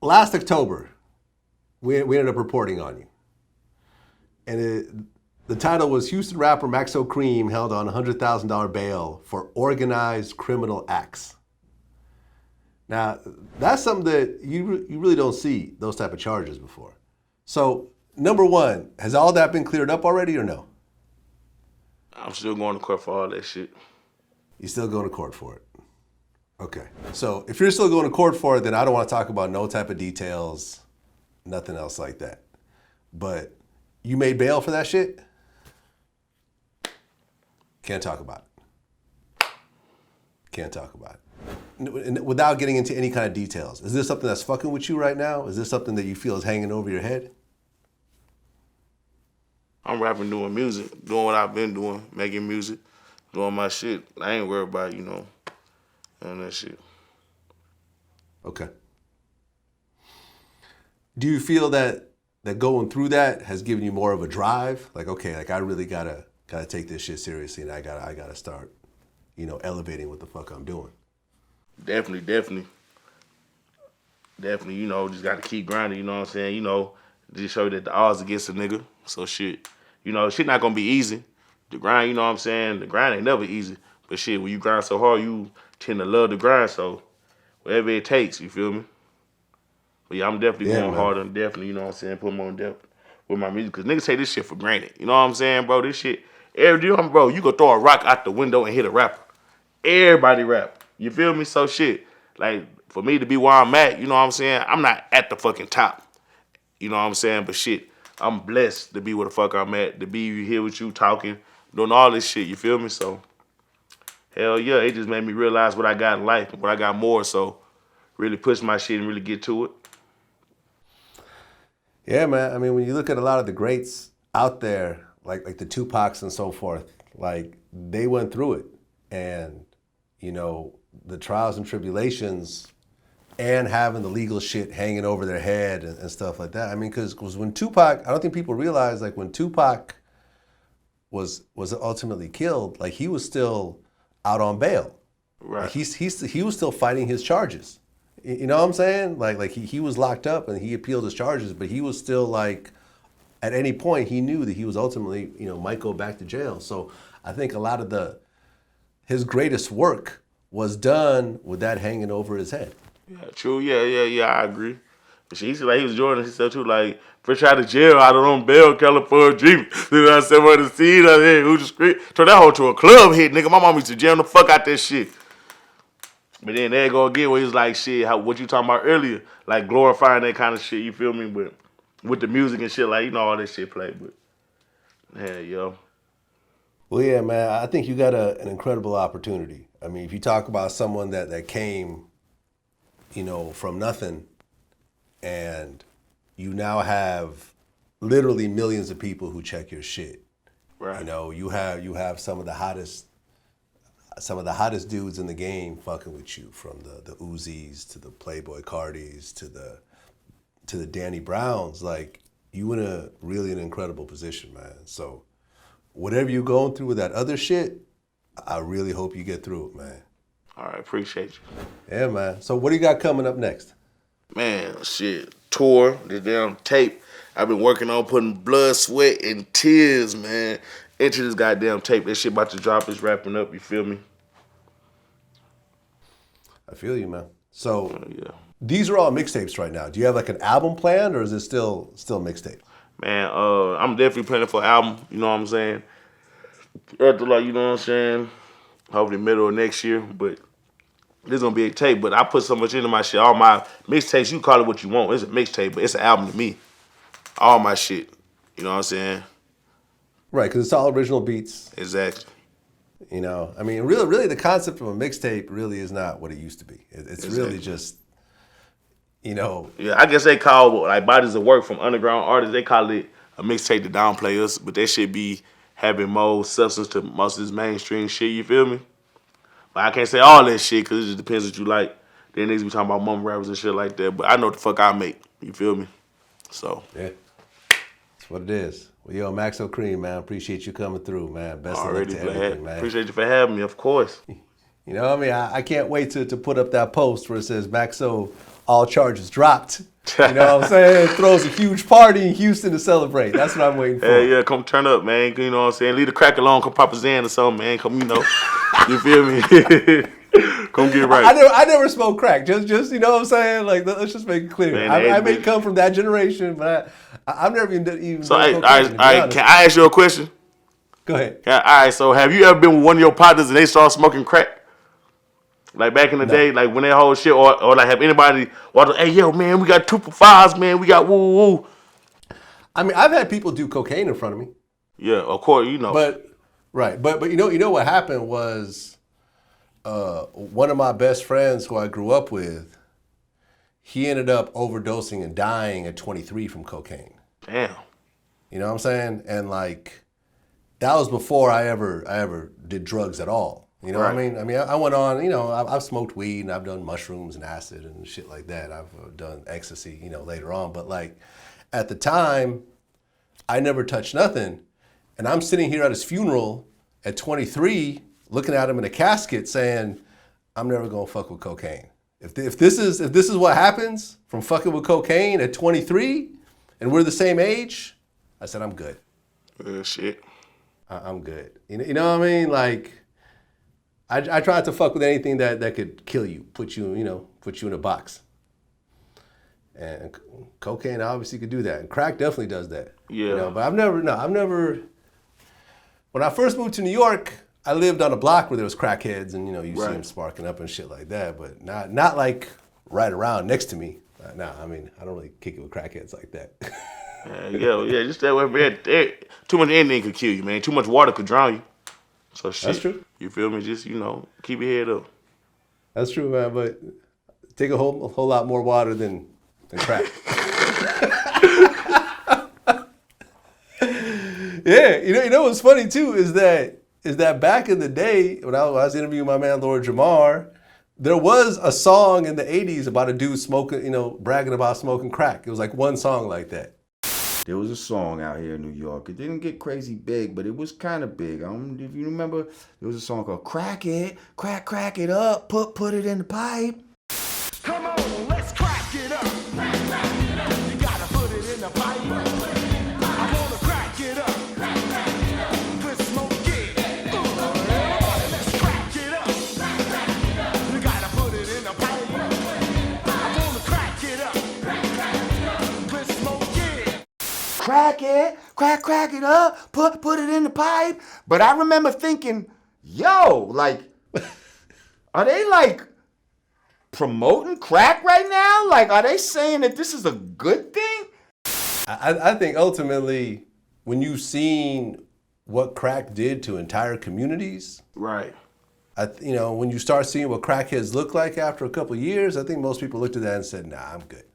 last October, we ended up reporting on you. And the title was Houston rapper Maxo Kream held on $100,000 bail for organized criminal acts. Now, that's something that you really don't see those type of charges before. So, number one, has all that been cleared up already or no? I'm still going to court for all that shit. You're still going to court for it? Okay. So, if you're still going to court for it, then I don't want to talk about no type of details, nothing else like that. But you made bail for that shit? Can't talk about it. Can't talk about it. Without getting into any kind of details, is this something that's fucking with you right now? Is this something that you feel is hanging over your head? I'm rapping, doing music, doing what I've been doing, making music, doing my shit. I ain't worried about, doing that shit. Okay. Do you feel that going through that has given you more of a drive? Like, okay, like I really gotta take this shit seriously, and I gotta start, elevating what the fuck I'm doing. Definitely, just got to keep grinding, you know what I'm saying? Just show that the odds against a nigga. So shit, shit not going to be easy. The grind, you know what I'm saying? The grind ain't never easy. But shit, when you grind so hard, you tend to love the grind. So whatever it takes, you feel me? But yeah, I'm definitely going harder and definitely, you know what I'm saying, put more in depth with my music. Because niggas take this shit for granted. You know what I'm saying, bro? This shit, bro, you could throw a rock out the window and hit a rapper. Everybody rap. You feel me? So shit, like for me to be where I'm at, you know what I'm saying? I'm not at the fucking top. You know what I'm saying? But shit, I'm blessed to be where the fuck I'm at, to be here with you talking, doing all this shit, you feel me? So hell yeah, it just made me realize what I got in life and what I got more, so really push my shit and really get to it. Yeah, man. I mean, when you look at a lot of the greats out there, like the Tupacs and so forth, like they went through it. And, the trials and tribulations and having the legal shit hanging over their head and stuff like that. I mean, because when Tupac, I don't think people realize, like when Tupac was ultimately killed, like he was still out on bail. Right. Like he was still fighting his charges. You know what I'm saying? Like he was locked up and he appealed his charges, but he was still like, at any point he knew that he was ultimately, might go back to jail. So I think a lot of his greatest work was done with that hanging over his head. Yeah, true. Yeah, I agree. But she said like he was enjoying himself too, like fresh out of jail, out on bail, California dreaming. You know what I said? What the scene out there, who the script? Turn that whole to a club hit, nigga. My mom used to jam the fuck out that shit. But then there go again where he was like, shit, what you talking about earlier, like glorifying that kind of shit, you feel me? But with the music and shit, like, all that shit played, but yeah, yo. Well, yeah, man, I think you got an incredible opportunity. I mean, if you talk about someone that came, from nothing, and you now have literally millions of people who check your shit. Right. You have some of the hottest dudes in the game fucking with you, from the Uzis to the Playboy Cardis to the Danny Browns. Like, you in a really an incredible position, man. So whatever you're going through with that other shit, I really hope you get through it, man. All right, appreciate you. Yeah, man. So what do you got coming up next? Man, shit, tour, the damn tape. I've been working on putting blood, sweat, and tears, man, into this goddamn tape. That shit about to drop. It's wrapping up, you feel me? I feel you, man. So Yeah. These are all mixtapes right now. Do you have like an album planned, or is it still mixtape? Man, I'm definitely planning for an album, you know what I'm saying? After, like, you know what I'm saying? Hopefully middle of next year, but this is gonna be a tape. But I put so much into my shit. All my mixtapes, you call it what you want. It's a mixtape, but it's an album to me. All my shit. You know what I'm saying? Right, because it's all original beats. Exactly. I mean, really, the concept of a mixtape really is not what it used to be. It's Exactly. really just, Yeah, I guess they call like bodies of work from underground artists. They call it a mixtape to downplay us, but that shit be having more substance to most of this mainstream shit. You feel me? But I can't say all that shit because it just depends what you like. Then niggas be talking about mum rappers and shit like that. But I know what the fuck I make. You feel me? So yeah, that's what it is. Well, yo, Maxo Kream, man, appreciate you coming through, man. Best of luck to everything, man. Appreciate you for having me, of course. You know what I mean? I can't wait to put up that post where it says Maxo, all charges dropped. You know what I'm saying? Throws a huge party in Houston to celebrate. That's what I'm waiting for. Yeah, come turn up, man. You know what I'm saying? Leave the crack alone. Come pop a Zan or something, man. Come, you know. You feel me? Come get right. I never smoked crack. Just you know what I'm saying? Like, let's just make it clear. Man, I may come from that generation, but I've never even So, done all cocaine, right, can I ask you a question? Go ahead. Yeah, all right, so have you ever been with one of your partners and they started smoking crack? Like back in the day, like when that whole shit, or like have anybody, hey, yo, man, we got 2 for 5s, man. We got woo woo. I mean, I've had people do cocaine in front of me. Yeah, of course, you know. But you know what happened was one of my best friends who I grew up with, he ended up overdosing and dying at 23 from cocaine. Damn. You know what I'm saying? And like that was before I ever did drugs at all. You know what I mean? I mean, I went on, you know, I've smoked weed and I've done mushrooms and acid and shit like that. I've done ecstasy, you know, later on. But like at the time, I never touched nothing. And I'm sitting here at his funeral at 23, looking at him in a casket saying, I'm never gonna fuck with cocaine. If this is what happens from fucking with cocaine at 23 and we're the same age, I said, I'm good. Shit. I'm good. You know what I mean? Like, I tried to fuck with anything that could kill you, put you in a box. And cocaine obviously could do that. And crack definitely does that. Yeah. You know, but I've never, when I first moved to New York, I lived on a block where there was crackheads and, you know, you see them sparking up and shit like that, but not like right around next to me. I mean, I don't really kick it with crackheads like that. Yeah, just that way, man. Too much anything could kill you, man. Too much water could drown you. So shit. That's true. You feel me? Just, you know, keep your head up. That's true, man, but take a whole lot more water than crack. Yeah, you know what's funny too is that back in the day when I was interviewing my man Lord Jamar, there was a song in the 80s about a dude smoking, you know, bragging about smoking crack. It was like one song like that. There was a song out here in New York. It didn't get crazy big, but it was kind of big. I don't know if you remember. There was a song called "Crack It, Crack It Up, Put It in the Pipe." Come on, let's crack it up. You gotta put it in the pipe. I wanna crack it up. Quit smoking. Everybody, let's crack it up. You gotta put it in the pipe. I wanna crack it up. Quit smoking. Crack it, crack it up, put it in the pipe. But I remember thinking, yo, like, are they like promoting crack right now? Like, are they saying that this is a good thing? I think ultimately, when you've seen what crack did to entire communities, Right. you know, when you start seeing what crackheads look like after a couple of years, I think most people looked at that and said, nah, I'm good.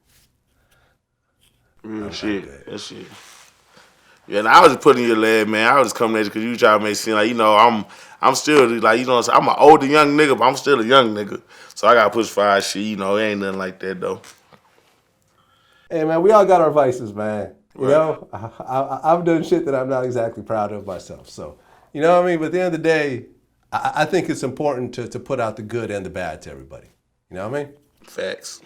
Real shit. That shit. Yeah, and I was just putting your leg, man. I was just coming at you because you try to make it seem like, you know, I'm still, like, you know, I'm an older young nigga, but I'm still a young nigga. So I got to push 5 shit, you know, it ain't nothing like that, though. Hey, man, we all got our vices, man. You know, I've done shit that I'm not exactly proud of myself. So, you know what I mean? But at the end of the day, I think it's important to put out the good and the bad to everybody. You know what I mean? Facts.